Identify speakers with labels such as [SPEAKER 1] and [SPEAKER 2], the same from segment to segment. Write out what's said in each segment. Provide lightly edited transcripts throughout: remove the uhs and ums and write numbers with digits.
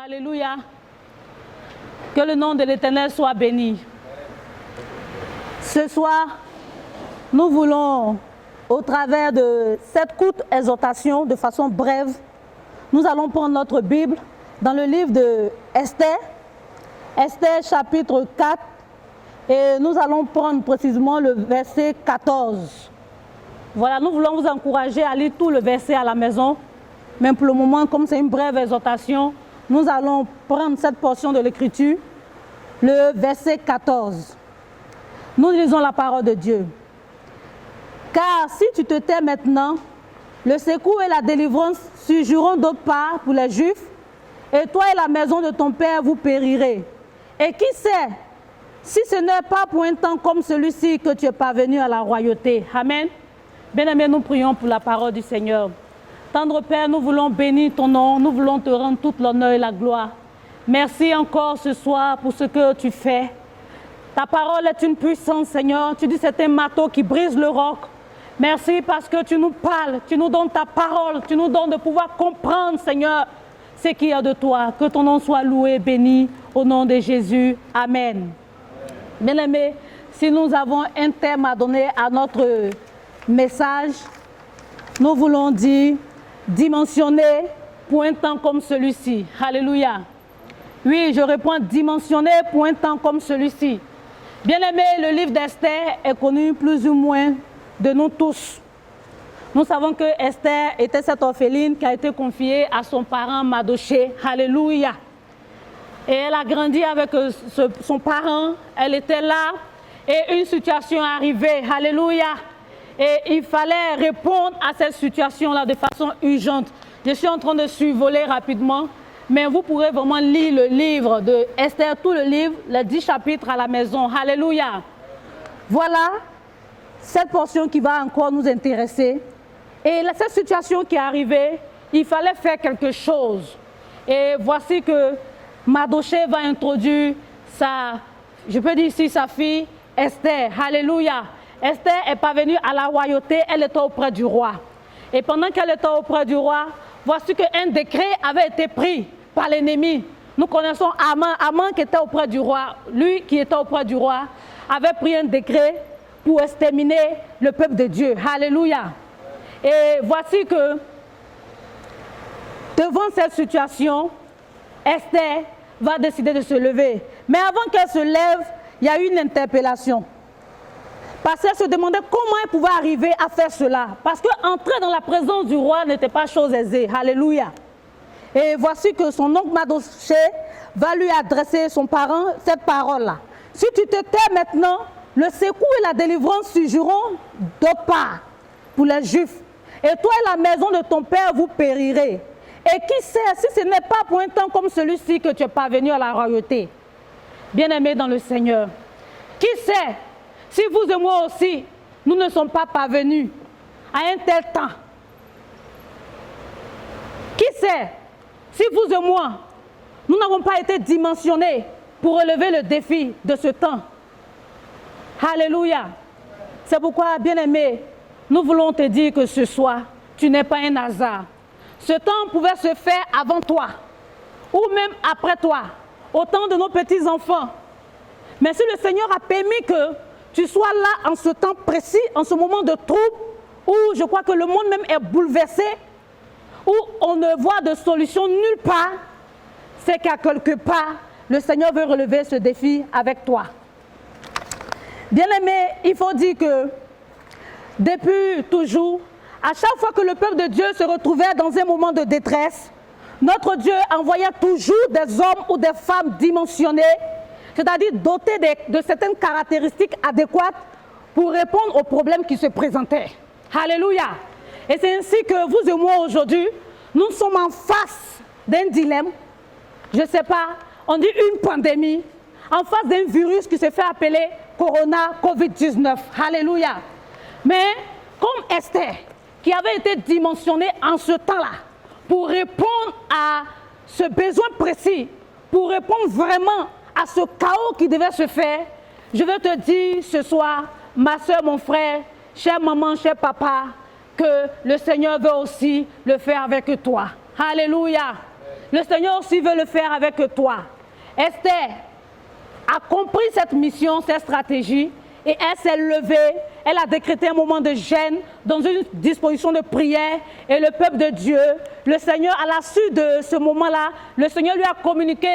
[SPEAKER 1] Alléluia. Que le nom de l'Éternel soit béni. Ce soir, nous voulons, au travers de cette courte exhortation, de façon brève, nous allons prendre notre Bible dans le livre de Esther, Esther chapitre 4, et nous allons prendre précisément le verset 14. Voilà, nous voulons vous encourager à lire tout le verset à la maison, mais pour le moment, comme c'est une brève exhortation, nous allons prendre cette portion de l'Écriture, le verset 14. Nous lisons la parole de Dieu. Car si tu te tais maintenant, le secours et la délivrance surgiront d'autre part pour les Juifs, et toi et la maison de ton père vous périrez. Et qui sait, si ce n'est pas pour un temps comme celui-ci que tu es parvenu à la royauté. Amen. Bien-aimés, nous prions pour la parole du Seigneur. Tendre Père, nous voulons bénir ton nom, nous voulons te rendre toute l'honneur et la gloire. Merci encore ce soir pour ce que tu fais. Ta parole est une puissance, Seigneur. Tu dis c'est un marteau qui brise le roc. Merci parce que tu nous parles, tu nous donnes ta parole, tu nous donnes de pouvoir comprendre, Seigneur, ce qu'il y a de toi. Que ton nom soit loué, béni, au nom de Jésus. Amen. Bien-aimés, si nous avons un thème à donner à notre message, nous voulons dire dimensionner pour un temps comme celui-ci. Alléluia. Oui, je réponds dimensionner pour un temps comme celui-ci. Bien-aimés, le livre d'Esther est connu plus ou moins de nous tous. Nous savons que Esther était cette orpheline qui a été confiée à son parent Mardochée. Alléluia. Et elle a grandi avec son parent. Elle était là et une situation est arrivée. Alléluia. Et il fallait répondre à cette situation-là de façon urgente. Je suis en train de survoler rapidement, mais vous pourrez vraiment lire le livre de Esther, tout le livre, les 10 chapitres à la maison. Alléluia. Voilà cette portion qui va encore nous intéresser. Et cette situation qui est arrivée, il fallait faire quelque chose. Et voici que Mardochée va introduire je peux dire ici sa fille, Esther. Alléluia. Esther est parvenue à la royauté, elle était auprès du roi. Et pendant qu'elle était auprès du roi, voici qu'un décret avait été pris par l'ennemi. Nous connaissons Aman qui était auprès du roi. Lui qui était auprès du roi avait pris un décret pour exterminer le peuple de Dieu. Alléluia. Et voici que devant cette situation, Esther va décider de se lever. Mais avant qu'elle se lève, il y a eu une interpellation. Parce qu'elle se demandait comment elle pouvait arriver à faire cela. Parce qu'entrer dans la présence du roi n'était pas chose aisée. Alléluia. Et voici que son oncle Mardochée va lui adresser son parent cette parole-là. Si tu te tais maintenant, le secours et la délivrance surgiront d'autre part pour les Juifs. Et toi et la maison de ton père vous périrez. Et qui sait si ce n'est pas pour un temps comme celui-ci que tu es parvenu à la royauté. Bien-aimés dans le Seigneur. Qui sait si vous et moi aussi, nous ne sommes pas parvenus à un tel temps? Qui sait si vous et moi, nous n'avons pas été dimensionnés pour relever le défi de ce temps? Alléluia. C'est pourquoi, bien-aimé, nous voulons te dire que ce soir, tu n'es pas un hasard. Ce temps pouvait se faire avant toi, ou même après toi, au temps de nos petits-enfants. Mais si le Seigneur a permis que tu sois là en ce temps précis, en ce moment de trouble, où je crois que le monde même est bouleversé, où on ne voit de solution nulle part, c'est qu'à quelque part, le Seigneur veut relever ce défi avec toi. Bien-aimé, il faut dire que depuis toujours, à chaque fois que le peuple de Dieu se retrouvait dans un moment de détresse, notre Dieu envoyait toujours des hommes ou des femmes dimensionnés, c'est-à-dire dotés de certaines caractéristiques adéquates pour répondre aux problèmes qui se présentaient. Alléluia. Et c'est ainsi que vous et moi aujourd'hui, nous sommes en face d'un dilemme, je ne sais pas, on dit une pandémie, en face d'un virus qui se fait appeler Corona Covid-19. Alléluia. Mais comme Esther, qui avait été dimensionnée en ce temps-là, pour répondre à ce besoin précis, pour répondre vraiment à ce chaos qui devait se faire, je veux te dire ce soir, ma soeur, mon frère, chère maman, cher papa, que le Seigneur veut aussi le faire avec toi. Alléluia. le Seigneur aussi veut le faire avec toi. Esther a compris cette mission, cette stratégie, et elle s'est levée, elle a décrété un moment de jeûne dans une disposition de prière, et le peuple de Dieu, le Seigneur, à la suite de ce moment-là, le Seigneur lui a communiqué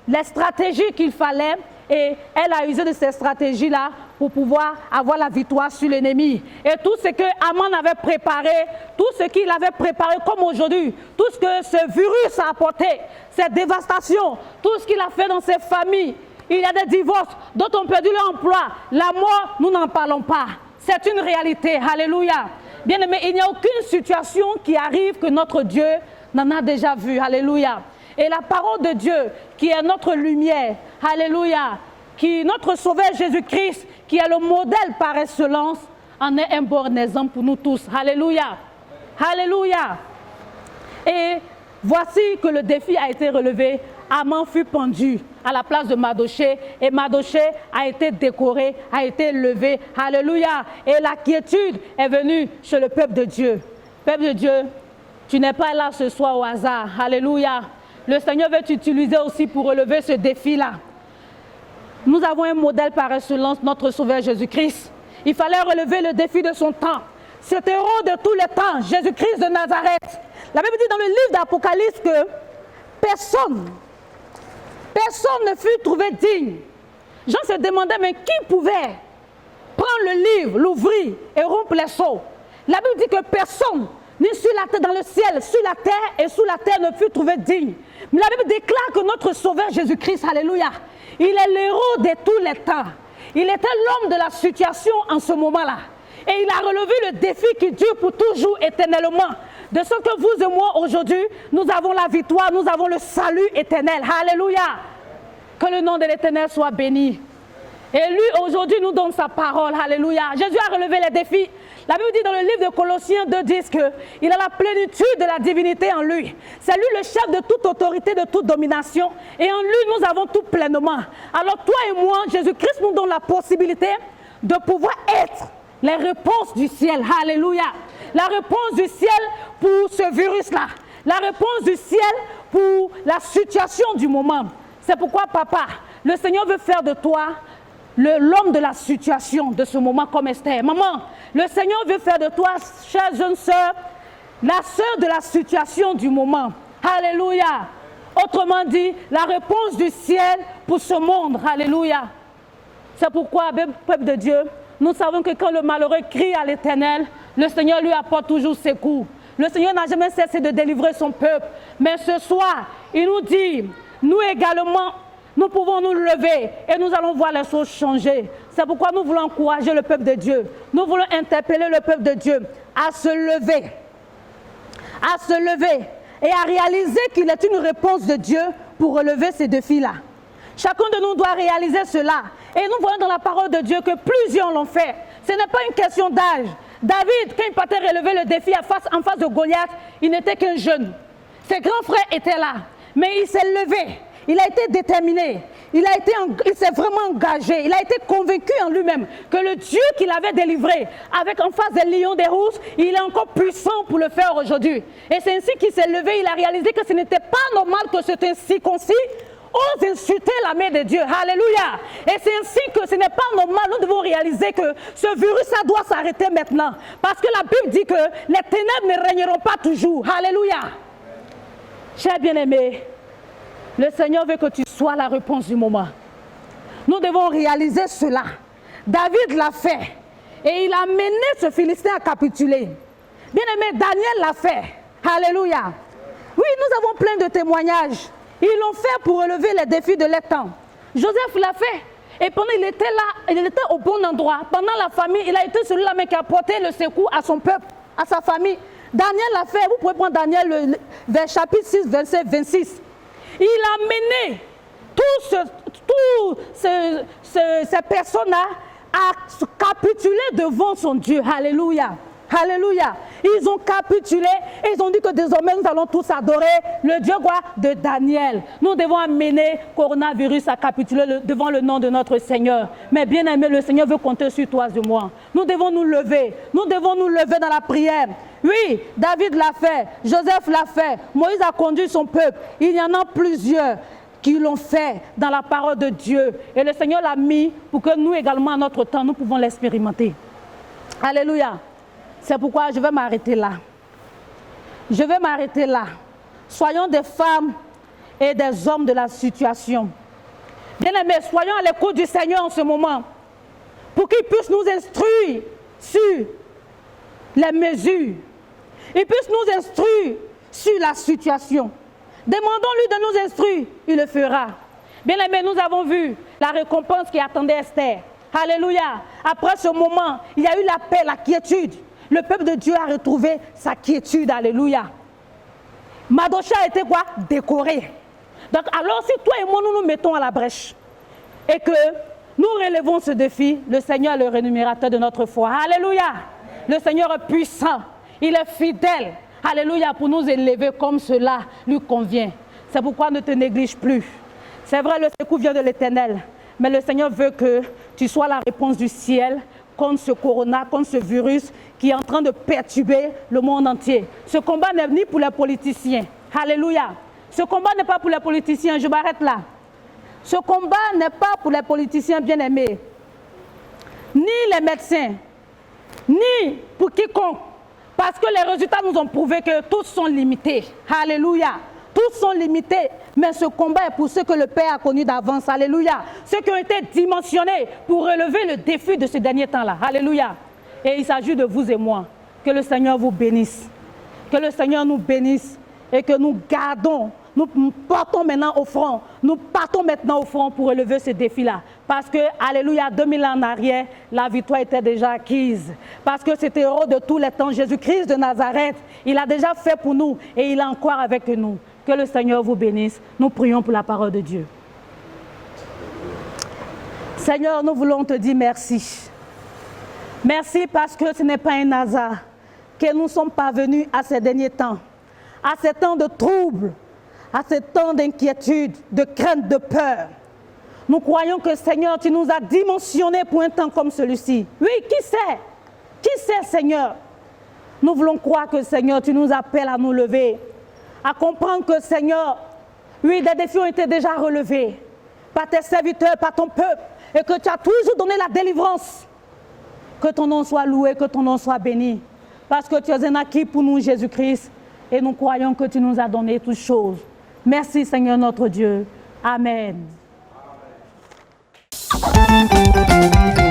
[SPEAKER 1] les stratégies qu'il fallait, et elle a usé de ces stratégies-là pour pouvoir avoir la victoire sur l'ennemi. Et tout ce que Aman avait préparé, tout ce qu'il avait préparé comme aujourd'hui, tout ce que ce virus a apporté, cette dévastation, tout ce qu'il a fait dans ses familles, il y a des divorces, d'autres ont perdu leur emploi. La mort, nous n'en parlons pas. C'est une réalité. Alléluia. Bien aimé, il n'y a aucune situation qui arrive que notre Dieu n'en a déjà vu. Alléluia. Et la parole de Dieu, qui est notre lumière, alléluia, qui notre Sauveur Jésus-Christ, qui est le modèle par excellence, en est un bon exemple pour nous tous. Alléluia. Alléluia. Et voici que le défi a été relevé. Aman fut pendu à la place de Mardochée, et Mardochée a été décoré, a été levé. Alléluia. Et la quiétude est venue chez le peuple de Dieu. Peuple de Dieu, tu n'es pas là ce soir au hasard. Alléluia. Le Seigneur veut t'utiliser aussi pour relever ce défi-là. Nous avons un modèle par excellence, notre Sauveur Jésus-Christ. Il fallait relever le défi de son temps. Cet héros de tous les temps, Jésus-Christ de Nazareth. La Bible dit dans le livre d'Apocalypse que personne ne fut trouvé digne. Jean se demandait, mais qui pouvait prendre le livre, l'ouvrir et rompre les sceaux? La Bible dit que personne, ni sur la terre, dans le ciel, sur la terre et sous la terre, ne fut trouvé digne. Mais la Bible déclare que notre Sauveur Jésus-Christ, alléluia, il est l'héros de tous les temps. Il était l'homme de la situation en ce moment-là. Et il a relevé le défi qui dure pour toujours éternellement. De ce que vous et moi aujourd'hui, nous avons la victoire, nous avons le salut éternel. Alléluia. Que le nom de l'Éternel soit béni. Et lui aujourd'hui nous donne sa parole. Alléluia. Jésus a relevé les défis. La Bible dit dans le livre de Colossiens 2:10 qu'il a la plénitude de la divinité en lui. C'est lui le chef de toute autorité, de toute domination. Et en lui nous avons tout pleinement. Alors toi et moi, Jésus-Christ nous donne la possibilité de pouvoir être les réponses du ciel. Alléluia. La réponse du ciel pour ce virus-là. La réponse du ciel pour la situation du moment. C'est pourquoi, papa, le Seigneur veut faire de toi l'homme de la situation de ce moment comme Esther. Maman, le Seigneur veut faire de toi, chère jeune sœur, la sœur de la situation du moment. Alléluia. Autrement dit, la réponse du ciel pour ce monde. Alléluia. C'est pourquoi, peuple de Dieu, nous savons que quand le malheureux crie à l'Éternel, le Seigneur lui apporte toujours secours. Le Seigneur n'a jamais cessé de délivrer son peuple. Mais ce soir, il nous dit, nous également, nous pouvons nous lever et nous allons voir les choses changer. C'est pourquoi nous voulons encourager le peuple de Dieu. Nous voulons interpeller le peuple de Dieu à se lever. À se lever et à réaliser qu'il est une réponse de Dieu pour relever ces défis-là. Chacun de nous doit réaliser cela. Et nous voyons dans la parole de Dieu que plusieurs l'ont fait. Ce n'est pas une question d'âge. David, quand il partait relever le défi en face de Goliath, il n'était qu'un jeune. Ses grands frères étaient là. Mais il s'est levé. Il a été déterminé. Il s'est vraiment engagé. Il a été convaincu en lui-même que le Dieu qu'il avait délivré avec en face des lions, des rousses, il est encore puissant pour le faire aujourd'hui. Et c'est ainsi qu'il s'est levé. Il a réalisé que ce n'était pas normal que cet incirconcis ose insulter la main de Dieu. Alléluia. Et c'est ainsi que ce n'est pas normal. Nous devons réaliser que ce virus, ça doit s'arrêter maintenant. Parce que la Bible dit que les ténèbres ne régneront pas toujours. Alléluia. Chers bien-aimés, le Seigneur veut que tu sois la réponse du moment. Nous devons réaliser cela. David l'a fait. Et il a mené ce Philistin à capituler. Bien-aimé, Daniel l'a fait. Alléluia. Oui, nous avons plein de témoignages. Ils l'ont fait pour relever les défis de leur temps. Joseph l'a fait. Et pendant il était là, il était au bon endroit. Pendant la famille, il a été celui-là qui a apporté le secours à son peuple, à sa famille. Daniel l'a fait. Vous pouvez prendre Daniel, vers chapitre 6, verset 26. Il a mené ces personnes-là à capituler devant son Dieu. Alléluia. Alléluia. Ils ont capitulé et ils ont dit que désormais nous allons tous adorer le Dieu quoi? De Daniel. Nous devons amener coronavirus à capituler devant le nom de notre Seigneur. Mais bien aimé, le Seigneur veut compter sur toi et moi. Nous devons nous lever. Nous devons nous lever dans la prière. Oui, David l'a fait. Joseph l'a fait. Moïse a conduit son peuple. Il y en a plusieurs qui l'ont fait dans la parole de Dieu. Et le Seigneur l'a mis pour que nous également, à notre temps, nous pouvons l'expérimenter. Alléluia. C'est pourquoi je vais m'arrêter là. Je vais m'arrêter là. Soyons des femmes et des hommes de la situation. Bien-aimés, soyons à l'écoute du Seigneur en ce moment pour qu'il puisse nous instruire sur les mesures. Il puisse nous instruire sur la situation. Demandons-lui de nous instruire, il le fera. Bien-aimés, nous avons vu la récompense qui attendait Esther. Alléluia. Après ce moment, il y a eu la paix, la quiétude. Le peuple de Dieu a retrouvé sa quiétude. Alléluia. Mardochée a été quoi? Décoré. Donc alors si toi et moi nous nous mettons à la brèche et que nous relevons ce défi, le Seigneur est le rémunérateur de notre foi. Alléluia. Le Seigneur est puissant. Il est fidèle. Alléluia, pour nous élever comme cela lui convient. C'est pourquoi ne te néglige plus. C'est vrai, le secours vient de l'Éternel. Mais le Seigneur veut que tu sois la réponse du ciel contre ce corona, contre ce virus qui est en train de perturber le monde entier. Ce combat n'est ni pour les politiciens. Alléluia. Ce combat n'est pas pour les politiciens. Je m'arrête là. Ce combat n'est pas pour les politiciens bien-aimés, ni les médecins, ni pour quiconque. Parce que les résultats nous ont prouvé que tous sont limités. Alléluia. Tous sont limités, mais ce combat est pour ceux que le Père a connus d'avance. Alléluia. Ceux qui ont été dimensionnés pour relever le défi de ces derniers temps-là. Alléluia. Et il s'agit de vous et moi. Que le Seigneur vous bénisse. Que le Seigneur nous bénisse et que nous gardons. Nous partons maintenant au front. Nous partons maintenant au front pour relever ce défi-là. Parce que, alléluia, 2000 ans en arrière, la victoire était déjà acquise. Parce que cet héros de tous les temps, Jésus-Christ de Nazareth, il a déjà fait pour nous et il est encore avec nous. Que le Seigneur vous bénisse. Nous prions pour la parole de Dieu. Seigneur, nous voulons te dire merci. Merci parce que ce n'est pas un hasard que nous sommes parvenus à ces derniers temps, à ces temps de troubles, à ces temps d'inquiétude, de crainte, de peur. Nous croyons que, Seigneur, tu nous as dimensionnés pour un temps comme celui-ci. Oui, qui sait? Qui sait, Seigneur? Nous voulons croire que, Seigneur, tu nous appelles à nous lever, à comprendre que, Seigneur, oui, des défis ont été déjà relevés par tes serviteurs, par ton peuple, et que tu as toujours donné la délivrance. Que ton nom soit loué, que ton nom soit béni, parce que tu es un acquis pour nous, Jésus-Christ, et nous croyons que tu nous as donné toutes choses. Merci, Seigneur notre Dieu. Amen. Amen.